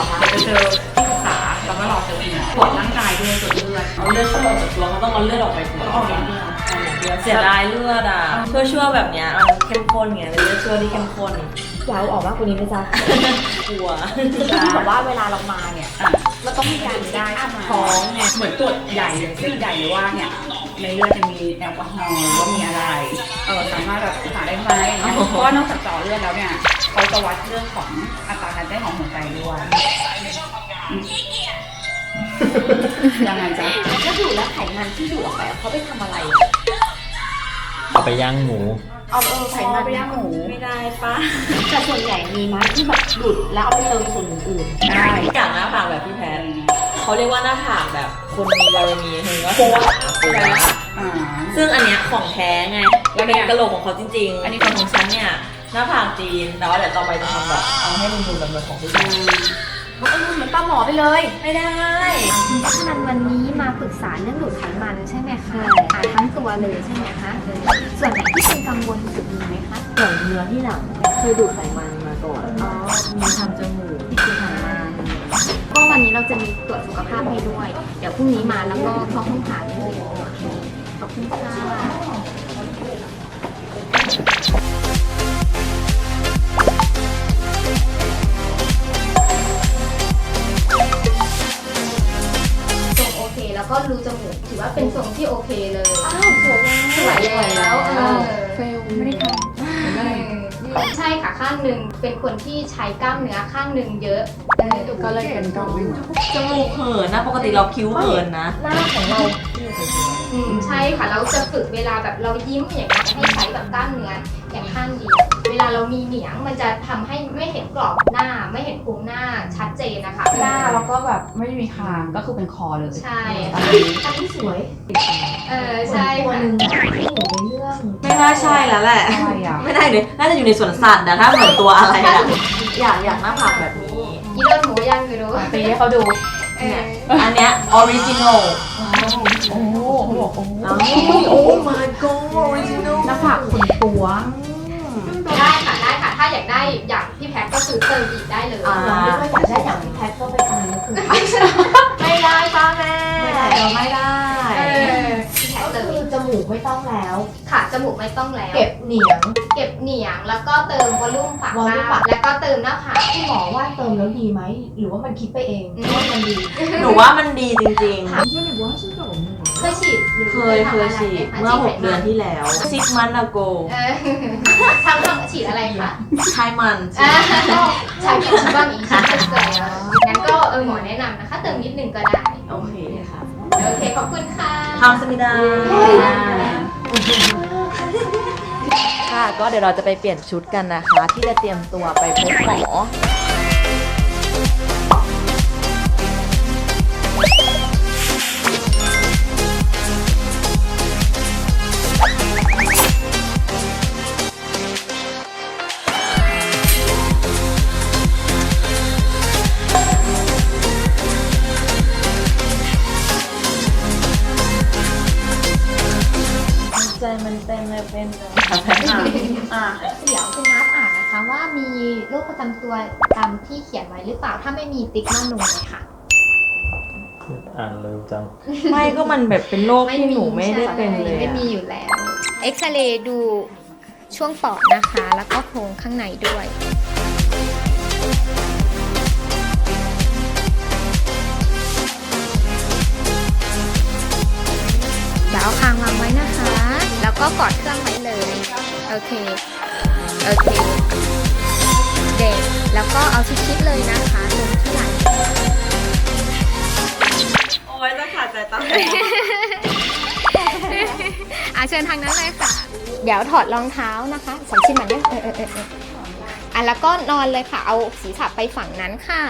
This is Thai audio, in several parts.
คะจะเจอที่ปรึกษาแล้วก็รอเจอคุณหมอตรวจร่างกายด้วยตรวจเลือด เอาเลือดช่วยออกจากตัวเขาต้องเอาเลือดออกไปก่อน ก็ออกอย่างเดียว เสียดายเลือดอ่ะเพื่อช่วยแบบเนี้ยมันเข้มข้นไงเป็นเลือดช่วยที่เข้มข้น อยากเอาออกมากกว่านี้ไหมจ๊ะ กลัว คือแบบว่าเวลาเรามาเนี่ยเราต้องมีการ ได้ อั ใช่ พ ไหม ท้องไง เหมือนตรวจใหญ่เลยเส้นใหญ่หรือว่าเนี่ยในเลือดจะมีแอลกอฮอล์หรือว่ามีอะไรสามารถแบบศึกษาได้ไหมเพราะว่านอกจากเจาะเลือดแล้วเนี่ยเขาจะวัดเรื่องของอัตราการเต้นของหัวใจด้วยยังไงจ๊ะ แล้วดูดแล้วไขมันที่ดูดออกไปเขาไปทำอะไร เอาไปย่างหมู เอาไขมัน ไปย่างหมู ไม่ได้ปะ แต่ส่วนใหญ่มีไหมที่แบบดูดแล้วเอาไปเติมส่วนอื่น ได้ อย่างหน้าผากแบบพี่แพทเขาเรียกว่าหน้าผากแบบคนมีบารมีคือว่าคือหน้าผากโป๊ะ ซึ่งอันเนี้ยของแท้ไงแล้วเป็นกระโหลกของเขาจริงๆ อันนี้ของฉันเนี่ยหน้าผากจีน แต่ว่าเดี๋ยวต่อไปจะทำแบบเอาให้รุนๆแบบของผู้ชาย ๆมันเหมือนปลาหมอไปเลย ไม่ได้ ฉะนั้นวันนี้มาปรึกษาเรื่องดูดไขมันใช่ไหมคะทั้งตัวเลยใช่ไหมคะ ส่วนไหนที่เป็นกังวลที่สุดมีไหมคะ ส่วนเนื้อที่หลังเคยดูดไขมันมาก่อน อ๋อ มีทำจมูกที่ทำมา ก็วันนี้เราจะมีตรวจสุขภาพให้ด้วย เดี๋ยวพรุ่งนี้มาแล้วก็เข้าห้องผ่าเลยขอบคุณค่ะ ทรงโอเคแล้วก็รูจมูกถือว่าเป็นทรงที่โอเคเลย อ้าวสวยแล้ว สวยแล้วเฟลไม่ได้ทำ ใช่ค่ะข้างหนึ่งเป็นคนที่ใช้กล้ามเนื้อข้างหนึ่งเยอะ ก็เลยเป็นกังวล จมูกเหินนะ ปกติเราคิ้วเหินนะ หน้าของเรา ใช่ค่ะเราจะฝึกเวลาแบบเรายิ้มอย่างเงี้ยให้ใช้แบบกล้ามเนื้ออย่างข้างเดียวเวลาเรามีเหนียงมันจะทำให้ไม่เห็นกรอบหน้าไม่เห็นพุงหน้าชัดเจนนะคะ หน้าแล้วก็แบบไม่มีคางก็คือเป็นคอเลย ใช่ อันนี้สวย ใช่ ตัว ค่ะ หนึ่งที่หนูในเรื่อง ไม่น่าใช่แล้วแหละ อะไรอ่ะ ไม่ได้เลยน่าจะอยู่ในสวนสัตว์นะถ้าเหมือนตัวอะไรอะอยากหน้าผากแบบนี้ อีเลิศหมูย่างอยู่รู้ ตีให้เขาดู เนี่ยอันเนี้ยออริจินอล โอ้โหเขาบอกโอ้โห โอ้ my god ออริจินอล หน้าผากขนตัว ได้ค่ะถ้าอยากได้อย่างพี่แพ็คก็คือเติมอีกได้เลย เราไม่ค่อยอยากได้อย่างที่แพ็คก็ไปทำแล้วคือ ไม่ได้ป้าแม่ ไม่ได้ ไม่ได้ พี่แพ็ค ก็ เติม คือจมูกไม่ต้องแล้ว ค่ะจมูกไม่ต้องแล้ว เก็บเหนียง เก็บเหนียงแล้วก็เติมวอลลุ่มปาก วอลลุ่มปาก แล้วก็เติมหน้าผาก คุณหมอว่าเติมแล้วดีไหม หรือว่ามันคิดไปเองว่ามันดี หนูว่ามันดีจริง เคยฉีดหรือ ๆ เคยฉีดเมื่อ 6 เดือนที่แล้ว6 months ago ทำฉีดอะไรคะ ใช่มัน ใช้ผิดบ้างอีกชิ้นเกินงั้นก็หมอแนะนำนะคะ เติมนิดนึงก็ได้ โอเคค่ะ โอเคขอบคุณค่ะ ทำสมิดาค่ะก็เดี๋ยวเราจะไปเปลี่ยนชุดกันนะคะ ที่จะเตรียมตัวไปพบหมอ ใจมันเต้นเลยเป็นแพทย์ เดี๋ยวคุณนัทอ่านนะคะว่ามีโรคประจำตัวตามที่เขียนไว้หรือเปล่า ถ้าไม่มีติ๊กมาหนูเลยค่ะ อ่านเร็วจัง ไม่ก็มันแบบเป็นโรคที่หนูไม่ได้เป็นเลย ไม่มีอยู่แล้ว เอ็กซเรย์ดูช่วงปอดนะคะ แล้วก็โพรงข้างในด้วย เดี๋ยวเอาคางวางไว้นะคะ แล้วก็กอดเครื่องไว้เลย โอเค โอเค เด็ก แล้วก็เอาชิดๆเลยนะคะตรงที่ไหล่ โอ้ยจะขาดใจตาย เชิญทางนั้นเลยค่ะ เดี๋ยวถอดรองเท้านะคะสองชิ้นเหมือนเดิมแล้วก็นอนเลยค่ะ เอาศีรษะไปฝั่งนั้นค่ะ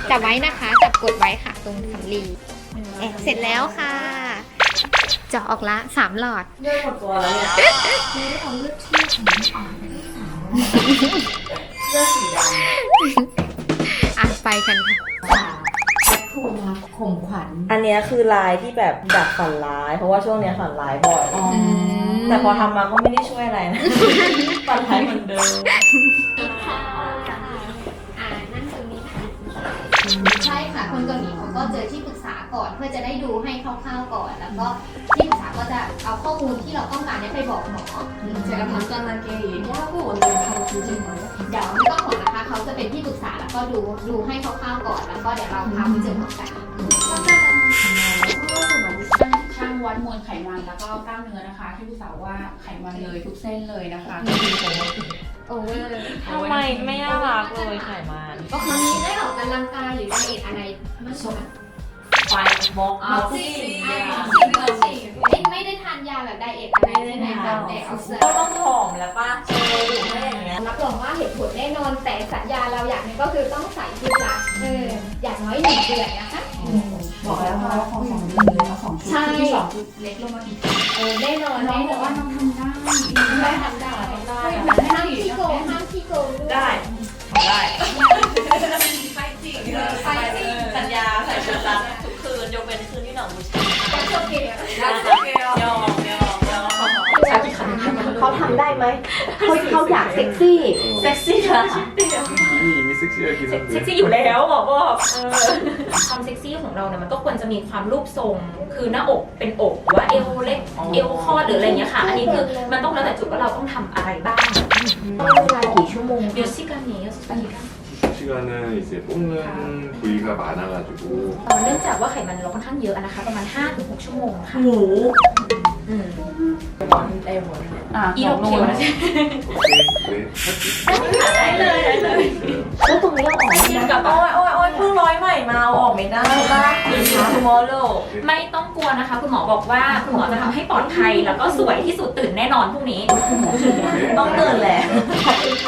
จับไว้นะคะ จับกดไว้ค่ะ ตรงสำลีเสร็จแล้วค่ะ เจาะออกละ3 หลอด เลือดหมดตัวแล้วเนี่ยเลือดสีดำ ไปกันค่ะ แบ็ค โทรมาข่มขวัญ อันเนี้ยคือลายที่แบบดับฝันร้าย เพราะว่าช่วงเนี้ยฝันร้ายบ่อย แต่พอทำมาก็ไม่ได้ช่วยอะไรนะ ฝันร้ายเหมือนเดิม นั่นตรงนี้ค่ะใช่ค่ะคนเกาหลีเขาก็เจอที่ปรึกษาก่อนเพื่อจะได้ดูให้คร่าวๆก่อน แล้วก็ที่ปรึกษาก็จะเอาข้อมูลที่เราต้องการเนี่ยไปบอกหมอ 제가 간단하게 얘기하고 오늘 바로 보실 거예요? เดี๋ยวไม่ต้องห่วงนะคะเขาจะเป็นที่ปรึกษาแล้วก็ดูให้คร่าวๆก่อน แล้วก็เดี๋ยวเราพาไปเจอหมอกัน ช่างวัดมวลไขมันแล้วก็กล้ามเนื้อนะคะ ที่ผู้สาวว่าไขมันเลยทุกเส้นเลยนะคะ โอ้ย ทำไมไม่น่ารักเลยไขมัน ก็คือนี้ได้ออกกำลังกายหรือไดเอทอะไรมากกว่า ไฟบอกเอาสิ ไม่ได้ทานยาแบบไดเอทอะไรใช่ไหมคะแต่เอาเสริ ก็ ม ต้องผอมแล้วป่ะดูไม่อย่างเงี้ย รับรองว่าเห็นผลแน่นอนแต่สัญญาเราอย่างหนึงก็คือต้องใส่ชุดละอย่างน้อย1 เดือนนะคะ บอกแล้วว่าเราของ2 เดือนเลยเอา2 ชุด ใช่ ชุดที่2ชุดเล็กลงมาอีก แน่นอน น้อง แน่ บอก นอ ว่าน น้องทำได้ ไม่ทำได้ห้ามขี้โกงห้ามขี้โกงด้วย ได้ทำได้ ไปจริง ไปสิสัญญาใส่ชุดรัดทุกคืนยกเว้นคืนที่หนองบูชา โอเค ยอม เขาทำได้ไหมเขาอยากเซ็กซี่ เซ็กซี่เหรอ 이미 섹시하긴 เซ็ก 한데 ซี่อยู่แล้วบอก ความเซ็กซี่ของเราเนี่ยมันก็ควรจะมีความรูปทรง คือหน้าอกเป็นอกหรือว่าเอวเล็กเอวคอดหรืออะไรเงี้ยค่ะ อันนี้คือมันต้องแล้วแต่จุดว่าเราต้องทำอะไรบ้าง เวลากี่ชั่วโมง เดี๋ยวซิกันนี้ซิกันนี้ 시간은 이제 뽑는 부위가 많아가지고 เนื่องจากว่าไขมันเราค่อนข้างเยอะนะคะ ประมาณ 5-6 ชั่วโมงค่ะ หมู อืม เต็มหมด อีโรเคียวนะ 오케이, 네. ได้เลยได้เลย แล้วตรงนี้เราออกไหม กับโอ้ยเพิ่งร้อยใหม่มาเอาออกไม่ได้ป่ะทูมอร์โล ไม่ต้องกลัวนะคะ คุณหมอบอกว่าคุณหมอจะทำให้ปลอดภัยแล้วก็สวยที่สุดตื่นแน่นอนพรุ่งนี้ ต้องตื่นแหละ 네.